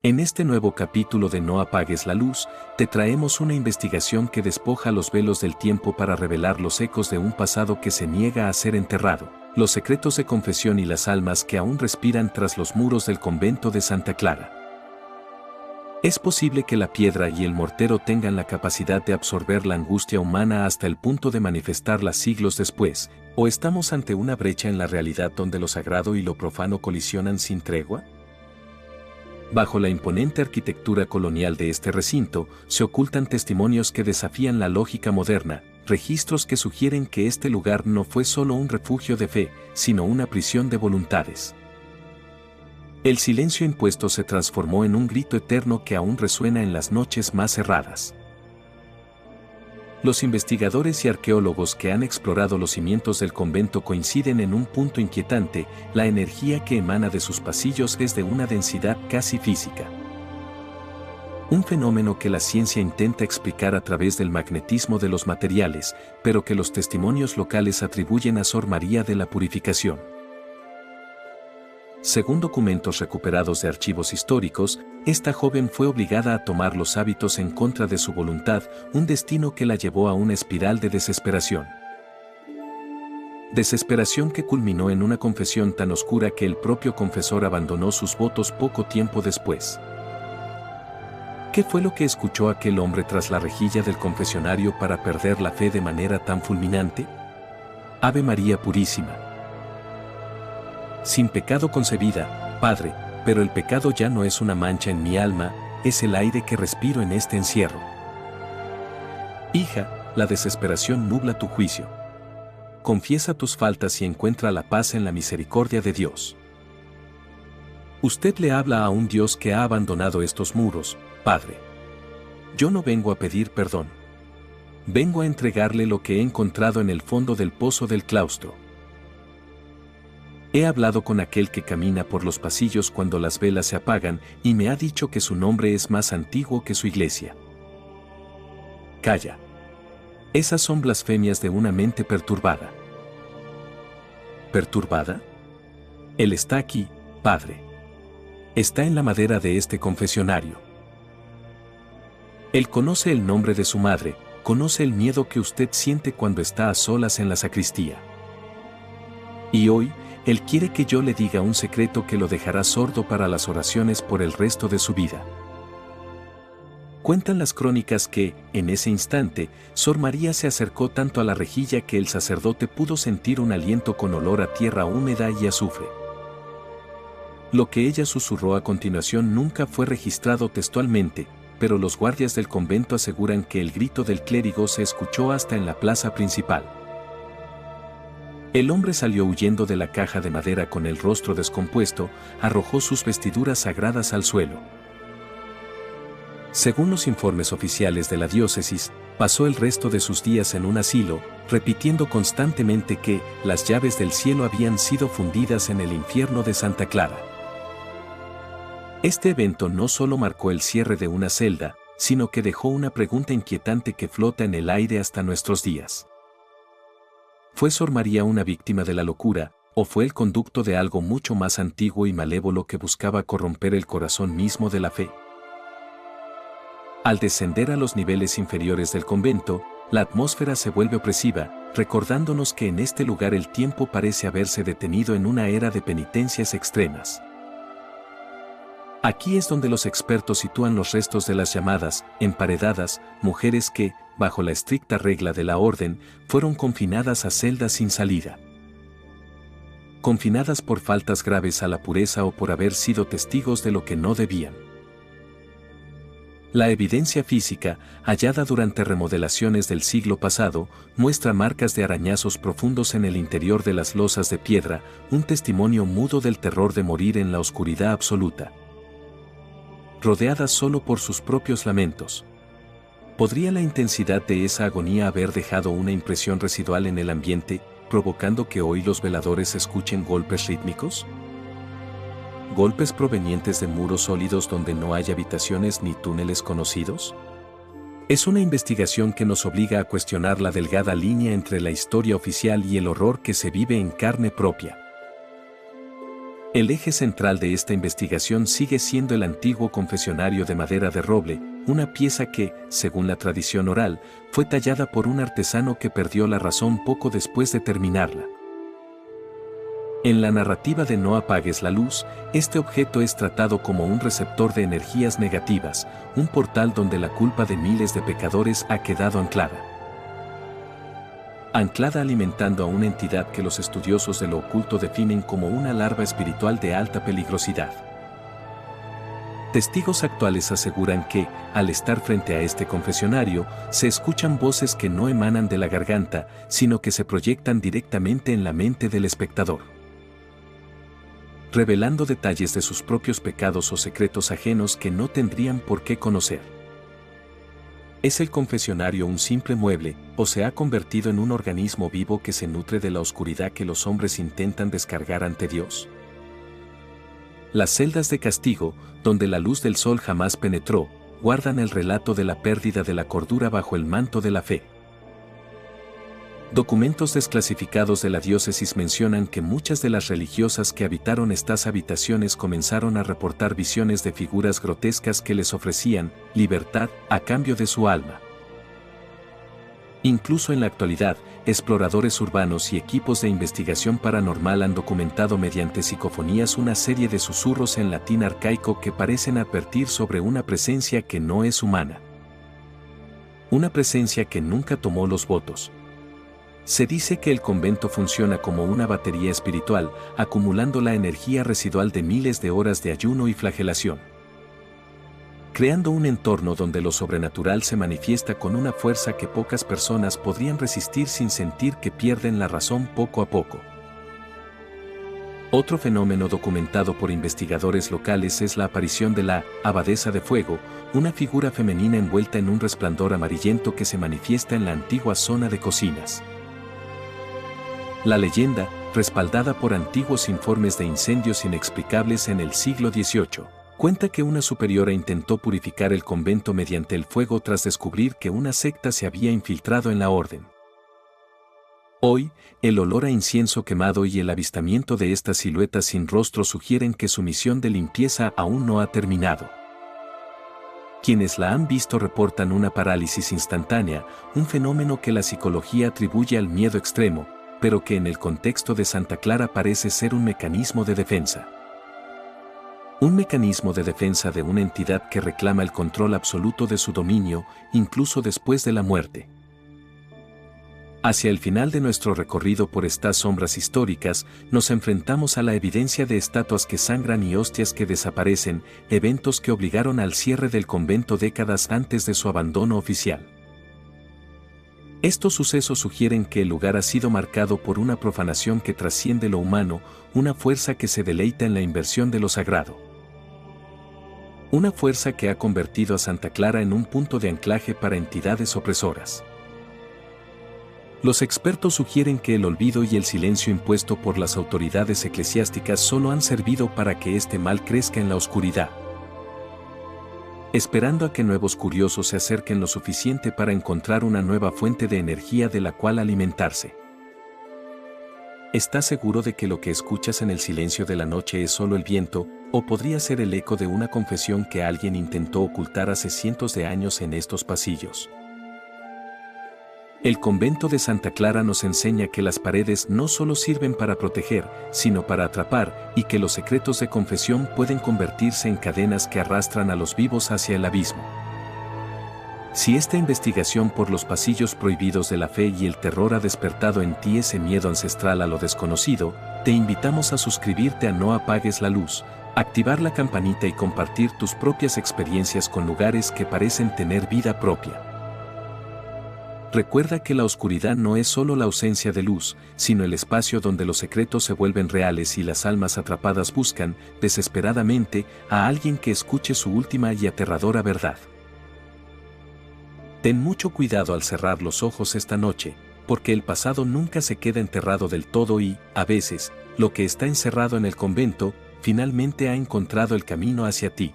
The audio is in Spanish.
En este nuevo capítulo de No apagues la luz, te traemos una investigación que despoja los velos del tiempo para revelar los ecos de un pasado que se niega a ser enterrado, los secretos de confesión y las almas que aún respiran tras los muros del convento de Santa Clara. Es posible que la piedra y el mortero tengan la capacidad de absorber la angustia humana hasta el punto de manifestarla siglos después, ¿o estamos ante una brecha en la realidad donde lo sagrado y lo profano colisionan sin tregua? Bajo la imponente arquitectura colonial de este recinto, se ocultan testimonios que desafían la lógica moderna, registros que sugieren que este lugar no fue solo un refugio de fe, sino una prisión de voluntades. El silencio impuesto se transformó en un grito eterno que aún resuena en las noches más cerradas. Los investigadores y arqueólogos que han explorado los cimientos del convento coinciden en un punto inquietante: la energía que emana de sus pasillos es de una densidad casi física. Un fenómeno que la ciencia intenta explicar a través del magnetismo de los materiales, pero que los testimonios locales atribuyen a Sor María de la Purificación. Según documentos recuperados de archivos históricos, esta joven fue obligada a tomar los hábitos en contra de su voluntad, un destino que la llevó a una espiral de desesperación. Desesperación que culminó en una confesión tan oscura que el propio confesor abandonó sus votos poco tiempo después. ¿Qué fue lo que escuchó aquel hombre tras la rejilla del confesionario para perder la fe de manera tan fulminante? Ave María Purísima. Sin pecado concebida, Padre, pero el pecado ya no es una mancha en mi alma, es el aire que respiro en este encierro. Hija, la desesperación nubla tu juicio. Confiesa tus faltas y encuentra la paz en la misericordia de Dios. Usted le habla a un Dios que ha abandonado estos muros, Padre. Yo no vengo a pedir perdón. Vengo a entregarle lo que he encontrado en el fondo del pozo del claustro. He hablado con aquel que camina por los pasillos cuando las velas se apagan y me ha dicho que su nombre es más antiguo que su iglesia. Calla. Esas son blasfemias de una mente perturbada. ¿Perturbada? Él está aquí, Padre. Está en la madera de este confesionario. Él conoce el nombre de su madre, conoce el miedo que usted siente cuando está a solas en la sacristía. Y hoy, Él quiere que yo le diga un secreto que lo dejará sordo para las oraciones por el resto de su vida. Cuentan las crónicas que, en ese instante, Sor María se acercó tanto a la rejilla que el sacerdote pudo sentir un aliento con olor a tierra húmeda y azufre. Lo que ella susurró a continuación nunca fue registrado textualmente, pero los guardias del convento aseguran que el grito del clérigo se escuchó hasta en la plaza principal. El hombre salió huyendo de la caja de madera con el rostro descompuesto, arrojó sus vestiduras sagradas al suelo. Según los informes oficiales de la diócesis, pasó el resto de sus días en un asilo, repitiendo constantemente que las llaves del cielo habían sido fundidas en el infierno de Santa Clara. Este evento no solo marcó el cierre de una celda, sino que dejó una pregunta inquietante que flota en el aire hasta nuestros días. ¿Fue Sor María una víctima de la locura, o fue el conducto de algo mucho más antiguo y malévolo que buscaba corromper el corazón mismo de la fe? Al descender a los niveles inferiores del convento, la atmósfera se vuelve opresiva, recordándonos que en este lugar el tiempo parece haberse detenido en una era de penitencias extremas. Aquí es donde los expertos sitúan los restos de las llamadas emparedadas, mujeres que, bajo la estricta regla de la orden, fueron confinadas a celdas sin salida. Confinadas por faltas graves a la pureza o por haber sido testigos de lo que no debían. La evidencia física, hallada durante remodelaciones del siglo pasado, muestra marcas de arañazos profundos en el interior de las losas de piedra, un testimonio mudo del terror de morir en la oscuridad absoluta. Rodeadas solo por sus propios lamentos. ¿Podría la intensidad de esa agonía haber dejado una impresión residual en el ambiente, provocando que hoy los veladores escuchen golpes rítmicos? ¿Golpes provenientes de muros sólidos donde no hay habitaciones ni túneles conocidos? Es una investigación que nos obliga a cuestionar la delgada línea entre la historia oficial y el horror que se vive en carne propia. El eje central de esta investigación sigue siendo el antiguo confesionario de madera de roble, una pieza que, según la tradición oral, fue tallada por un artesano que perdió la razón poco después de terminarla. En la narrativa de No apagues la luz, este objeto es tratado como un receptor de energías negativas, un portal donde la culpa de miles de pecadores ha quedado anclada. Anclada alimentando a una entidad que los estudiosos de lo oculto definen como una larva espiritual de alta peligrosidad. Testigos actuales aseguran que, al estar frente a este confesionario, se escuchan voces que no emanan de la garganta, sino que se proyectan directamente en la mente del espectador, revelando detalles de sus propios pecados o secretos ajenos que no tendrían por qué conocer. ¿Es el confesionario un simple mueble, o se ha convertido en un organismo vivo que se nutre de la oscuridad que los hombres intentan descargar ante Dios? Las celdas de castigo, donde la luz del sol jamás penetró, guardan el relato de la pérdida de la cordura bajo el manto de la fe. Documentos desclasificados de la diócesis mencionan que muchas de las religiosas que habitaron estas habitaciones comenzaron a reportar visiones de figuras grotescas que les ofrecían libertad a cambio de su alma. Incluso en la actualidad, exploradores urbanos y equipos de investigación paranormal han documentado mediante psicofonías una serie de susurros en latín arcaico que parecen advertir sobre una presencia que no es humana. Una presencia que nunca tomó los votos. Se dice que el convento funciona como una batería espiritual, acumulando la energía residual de miles de horas de ayuno y flagelación, creando un entorno donde lo sobrenatural se manifiesta con una fuerza que pocas personas podrían resistir sin sentir que pierden la razón poco a poco. Otro fenómeno documentado por investigadores locales es la aparición de la abadesa de fuego, una figura femenina envuelta en un resplandor amarillento que se manifiesta en la antigua zona de cocinas. La leyenda, respaldada por antiguos informes de incendios inexplicables en el siglo XVIII, cuenta que una superiora intentó purificar el convento mediante el fuego tras descubrir que una secta se había infiltrado en la orden. Hoy, el olor a incienso quemado y el avistamiento de esta silueta sin rostro sugieren que su misión de limpieza aún no ha terminado. Quienes la han visto reportan una parálisis instantánea, un fenómeno que la psicología atribuye al miedo extremo, pero que en el contexto de Santa Clara parece ser un mecanismo de defensa. Un mecanismo de defensa de una entidad que reclama el control absoluto de su dominio, incluso después de la muerte. Hacia el final de nuestro recorrido por estas sombras históricas, nos enfrentamos a la evidencia de estatuas que sangran y hostias que desaparecen, eventos que obligaron al cierre del convento décadas antes de su abandono oficial. Estos sucesos sugieren que el lugar ha sido marcado por una profanación que trasciende lo humano, una fuerza que se deleita en la inversión de lo sagrado. Una fuerza que ha convertido a Santa Clara en un punto de anclaje para entidades opresoras. Los expertos sugieren que el olvido y el silencio impuesto por las autoridades eclesiásticas solo han servido para que este mal crezca en la oscuridad, esperando a que nuevos curiosos se acerquen lo suficiente para encontrar una nueva fuente de energía de la cual alimentarse. ¿Estás seguro de que lo que escuchas en el silencio de la noche es solo el viento, o podría ser el eco de una confesión que alguien intentó ocultar hace cientos de años en estos pasillos? El convento de Santa Clara nos enseña que las paredes no solo sirven para proteger, sino para atrapar, y que los secretos de confesión pueden convertirse en cadenas que arrastran a los vivos hacia el abismo. Si esta investigación por los pasillos prohibidos de la fe y el terror ha despertado en ti ese miedo ancestral a lo desconocido, te invitamos a suscribirte a No apagues la luz, activar la campanita y compartir tus propias experiencias con lugares que parecen tener vida propia. Recuerda que la oscuridad no es solo la ausencia de luz, sino el espacio donde los secretos se vuelven reales y las almas atrapadas buscan, desesperadamente, a alguien que escuche su última y aterradora verdad. Ten mucho cuidado al cerrar los ojos esta noche, porque el pasado nunca se queda enterrado del todo y, a veces, lo que está encerrado en el convento, finalmente ha encontrado el camino hacia ti.